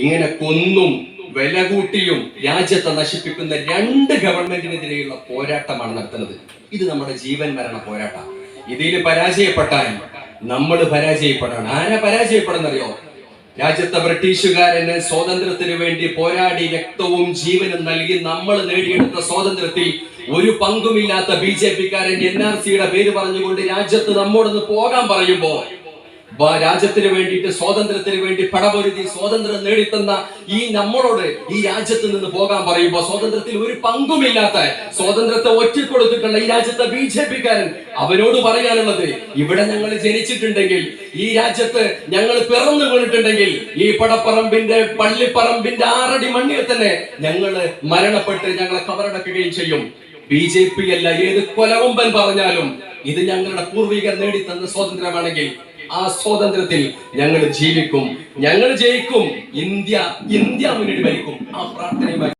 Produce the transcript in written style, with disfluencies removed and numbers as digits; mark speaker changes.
Speaker 1: ഇങ്ങനെ കൊന്നും വില കൂട്ടിയും രാജ്യത്തെ നശിപ്പിക്കുന്ന രണ്ട് ഗവൺമെന്റിനെതിരെയുള്ള പോരാട്ടമാണ് നടത്തുന്നത്. ഇത് നമ്മുടെ ജീവൻ മരണ പോരാട്ടം. ഇതിൽ പരാജയപ്പെട്ടാൽ നമ്മൾ പരാജയപ്പെടാണ്. ആരാ പരാജയപ്പെടുന്നറിയോ? രാജ്യത്തെ ബ്രിട്ടീഷുകാരന് സ്വാതന്ത്ര്യത്തിന് വേണ്ടി പോരാടി രക്തവും ജീവനും നൽകി നമ്മൾ നേടിയെടുത്ത സ്വാതന്ത്ര്യത്തിൽ ഒരു പങ്കുമില്ലാത്ത BJP-കാരൻ NRCയുടെ പേര് പറഞ്ഞുകൊണ്ട് രാജ്യത്ത് നമ്മോടൊന്ന് പോകാൻ പറയുമ്പോ, രാജ്യത്തിന് വേണ്ടിയിട്ട് സ്വാതന്ത്ര്യത്തിന് വേണ്ടി പടപൊരുതി സ്വാതന്ത്ര്യം നേടിത്തന്ന ഈ നമ്മളോട് ഈ രാജ്യത്ത് നിന്ന് പോകാൻ പറയുമ്പോ, സ്വാതന്ത്ര്യത്തിൽ ഒരു പങ്കുമില്ലാത്ത, സ്വാതന്ത്ര്യത്തെ ഒറ്റിക്കൊടുത്തിട്ടുള്ള ഈ രാജ്യത്തെ BJP-കാരൻ അവനോട് പറയാനുള്ളത്, ഇവിടെ ഞങ്ങൾ ജനിച്ചിട്ടുണ്ടെങ്കിൽ, ഈ രാജ്യത്ത് ഞങ്ങൾ പിറന്നു വീണിട്ടുണ്ടെങ്കിൽ, ഈ പടപ്പറമ്പിന്റെ പള്ളിപ്പറമ്പിന്റെ 6 അടി മണ്ണിൽ തന്നെ ഞങ്ങൾ മരണപ്പെട്ട് ഞങ്ങളെ കബറടക്കുകയും ചെയ്യും. BJP അല്ല ഏത് കൊലകൊമ്പൻ പറഞ്ഞാലും ഇത് ഞങ്ങളുടെ പൂർവികർ നേടിത്തന്ന സ്വാതന്ത്ര്യമാണെങ്കിൽ ആ സ്വാതന്ത്ര്യത്തിൽ ഞങ്ങൾ ജീവിക്കും, ഞങ്ങൾ ജയിക്കും, ഇന്ത്യ മുന്നണി ഭരിക്കും.